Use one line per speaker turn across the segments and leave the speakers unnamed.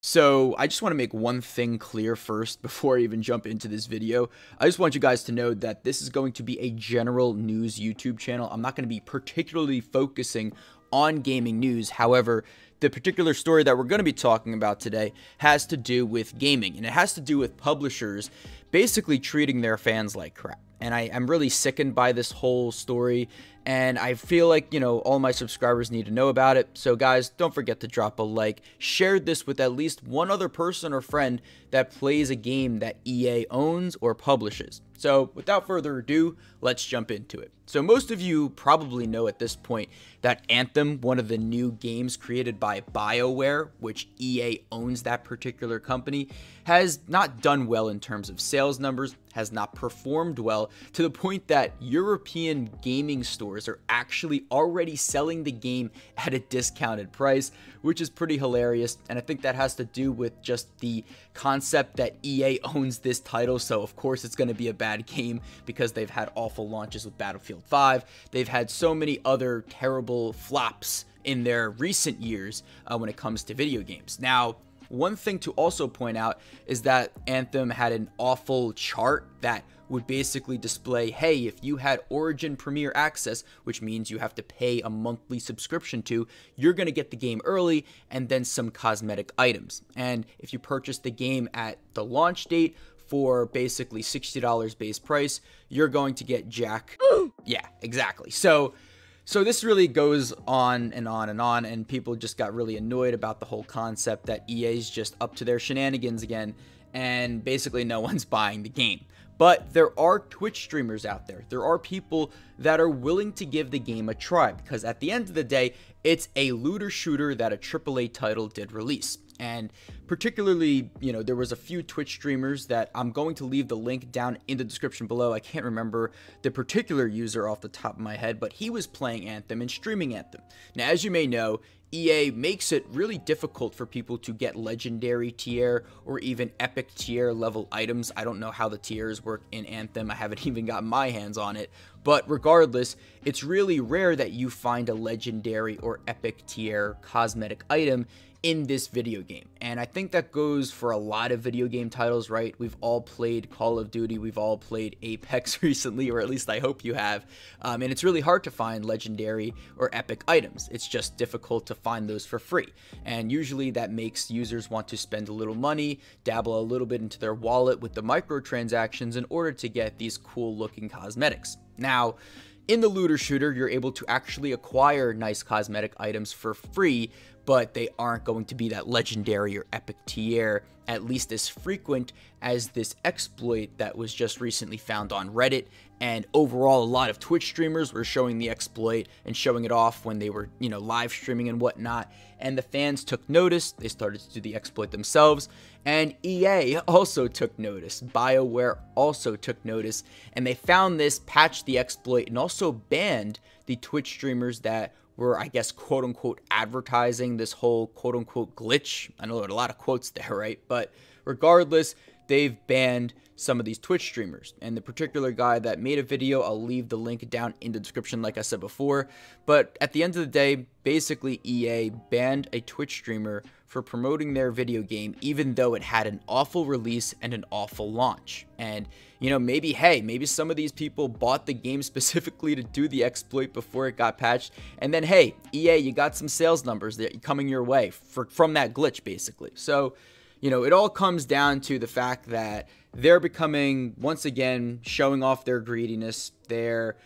So I just want to make one thing clear first before I even jump into this video. I just want you guys to know that this is going to be a general news YouTube channel. I'm not going to be particularly focusing on gaming news. However, the particular story that we're going to be talking about today has to do with gaming, and it has to do with publishers basically treating their fans like crap. And I'm really sickened by this whole story, and I feel like, all my subscribers need to know about it. So guys, don't forget to drop a like, share this with at least one other person or friend that plays a game that EA owns or publishes. So without further ado, let's jump into it. So most of you probably know at this point that Anthem, one of the new games created by BioWare, which EA owns that particular company, has not done well in terms of sales numbers, has not performed well, to the point that European gaming stores are actually already selling the game at a discounted price, which is pretty hilarious. And I think that has to do with just the concept that EA owns this title, so of course it's going to be a bad game because they've had awful launches with Battlefield 5. They've had so many other terrible flops in their recent years when it comes to video games. Now, one thing to also point out is that Anthem had an awful chart that would basically display, hey, if you had Origin Premier Access, which means you have to pay a monthly subscription to, you're going to get the game early and then some cosmetic items. And if you purchase the game at the launch date for basically $60 base price, you're going to get Jack. Yeah, exactly. So this really goes on and on and on, and people just got really annoyed about the whole concept that EA's just up to their shenanigans again, and basically no one's buying the game. But there are Twitch streamers out there. There are people that are willing to give the game a try, because at the end of the day, it's a looter shooter that a AAA title did release. And particularly, there was a few Twitch streamers that I'm going to leave the link down in the description below. I can't remember the particular user off the top of my head, but he was playing Anthem and streaming Anthem. Now, as you may know, EA makes it really difficult for people to get legendary tier or even epic tier level items. I don't know how the tiers work in Anthem. I haven't even got my hands on it. But regardless, it's really rare that you find a legendary or epic tier cosmetic item in this video game. And I think that goes for a lot of video game titles, right? We've all played Call of Duty, we've all played Apex recently, or at least I hope you have. And it's really hard to find legendary or epic items. It's just difficult to find those for free. And usually that makes users want to spend a little money, dabble a little bit into their wallet with the microtransactions in order to get these cool looking cosmetics. Now, in the looter shooter, you're able to actually acquire nice cosmetic items for free, but they aren't going to be that legendary or epic tier, at least as frequent as this exploit that was just recently found on Reddit. And overall, a lot of Twitch streamers were showing the exploit and showing it off when they were, live streaming and whatnot. And the fans took notice. They started to do the exploit themselves. And EA also took notice. BioWare also took notice. And they found this, patched the exploit, and also banned the Twitch streamers that were, I guess, quote-unquote advertising this whole quote-unquote glitch. I know there are a lot of quotes there, right? But regardless, they've banned some of these Twitch streamers. And the particular guy that made a video, I'll leave the link down in the description like I said before. But at the end of the day, basically EA banned a Twitch streamer for promoting their video game, even though it had an awful release and an awful launch. And, maybe some of these people bought the game specifically to do the exploit before it got patched. And then, hey, EA, you got some sales numbers that coming your way from that glitch, basically. So, it all comes down to the fact that they're becoming, once again, showing off their greediness. They're,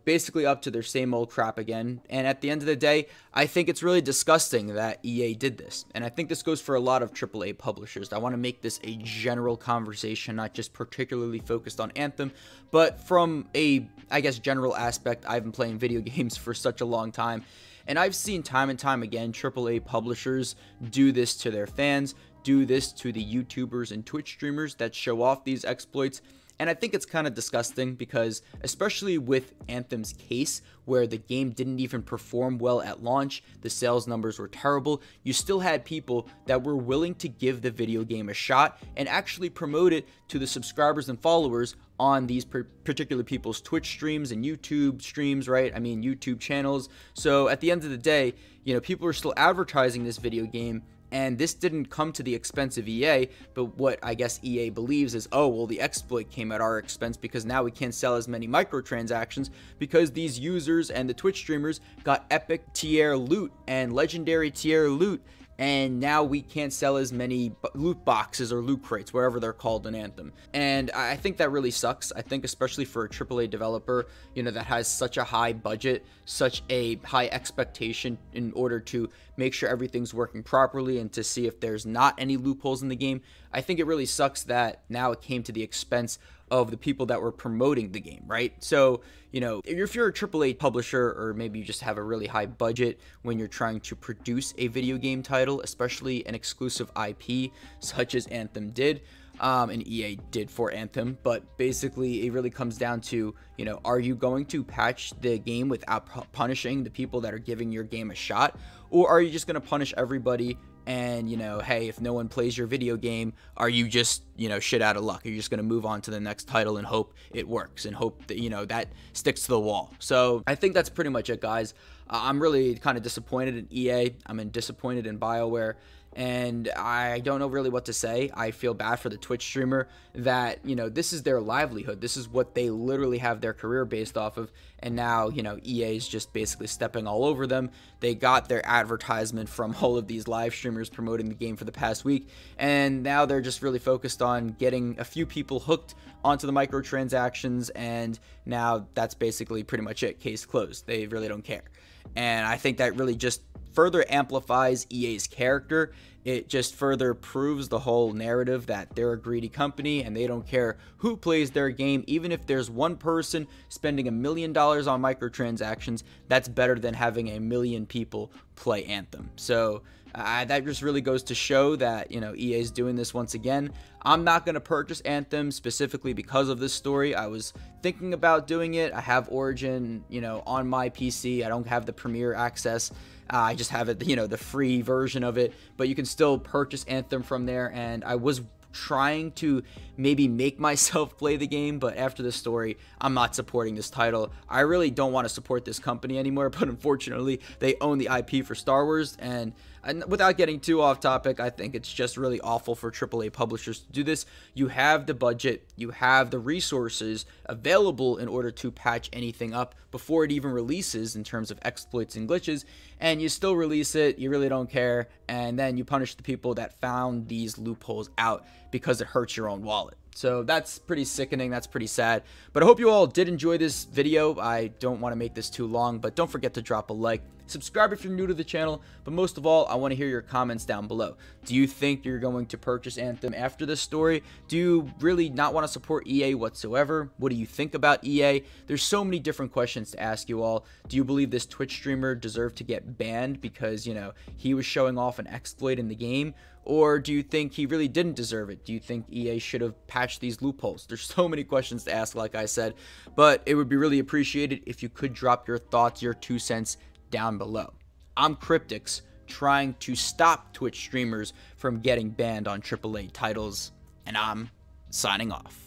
basically up to their same old crap again. And at the end of the day, I think it's really disgusting that EA did this. And I think this goes for a lot of AAA publishers. I want to make this a general conversation, not just particularly focused on Anthem, but from a, I guess, general aspect. I've been playing video games for such a long time, and I've seen time and time again AAA publishers do this to their fans, do this to the YouTubers and Twitch streamers that show off these exploits. And I think it's kind of disgusting because, especially with Anthem's case, where the game didn't even perform well at launch, the sales numbers were terrible, you still had people that were willing to give the video game a shot and actually promote it to the subscribers and followers on these particular people's Twitch streams and YouTube streams, right? I mean, YouTube channels. So at the end of the day, people are still advertising this video game, And this didn't come to the expense of EA, but what I guess EA believes is, oh, well, the exploit came at our expense because now we can't sell as many microtransactions because these users and the Twitch streamers got epic tier loot and legendary tier loot, and now we can't sell as many loot boxes or loot crates, whatever they're called in Anthem. And I think that really sucks. I think especially for a AAA developer, you know, that has such a high budget, such a high expectation in order to make sure everything's working properly and to see if there's not any loopholes in the game. I think it really sucks that now it came to the expense of the people that were promoting the game, right? So, you know, if you're a AAA publisher, or maybe you just have a really high budget when you're trying to produce a video game title, especially an exclusive IP such as Anthem did, and EA did for Anthem, but basically it really comes down to, you know, are you going to patch the game without punishing the people that are giving your game a shot, or are you just going to punish everybody? And, you know, hey, if no one plays your video game, are you just, you know, shit out of luck? Are you just going to move on to the next title and hope it works and hope that, you know, that sticks to the wall? So I think that's pretty much it, guys. I'm really kind of disappointed in EA. I'm disappointed in BioWare. And I don't know really what to say. I feel bad for the Twitch streamer that, you know, this is their livelihood. This is what they literally have their career based off of. And now, you know, EA is just basically stepping all over them. They got their advertisement from all of these live streamers promoting the game for the past week. And now they're just really focused on getting a few people hooked onto the microtransactions. And now that's basically pretty much it. Case closed. They really don't care. And I think that really just further amplifies EA's character. It just further proves the whole narrative that they're a greedy company and they don't care who plays their game. Even if there's one person spending $1 million on microtransactions, that's better than having 1 million people play Anthem. So that just really goes to show that, you know, EA is doing this once again. I'm not going to purchase Anthem specifically because of this story. I was thinking about doing it. I have Origin, you know, on my PC. I don't have the Premier access. I just have it, you know, the free version of it, but you can still purchase Anthem from there. And I was trying to maybe make myself play the game, but after this story, I'm not supporting this title. I really don't want to support this company anymore, but unfortunately, they own the IP for Star Wars, and without getting too off topic, I think it's just really awful for AAA publishers to do this. You have the budget, you have the resources available in order to patch anything up before it even releases in terms of exploits and glitches, and you still release it, you really don't care, and then you punish the people that found these loopholes out because it hurts your own wallet. So that's pretty sickening, that's pretty sad. But I hope you all did enjoy this video. I don't want to make this too long, but don't forget to drop a like. Subscribe if you're new to the channel, but most of all, I want to hear your comments down below. Do you think you're going to purchase Anthem after this story? Do you really not want to support EA whatsoever? What do you think about EA? There's so many different questions to ask you all. Do you believe this Twitch streamer deserved to get banned because, you know, he was showing off an exploit in the game? Or do you think he really didn't deserve it? Do you think EA should have patched these loopholes? There's so many questions to ask, like I said, but it would be really appreciated if you could drop your thoughts, your 2 cents down below. I'm Cryptix, trying to stop Twitch streamers from getting banned on AAA titles, and I'm signing off.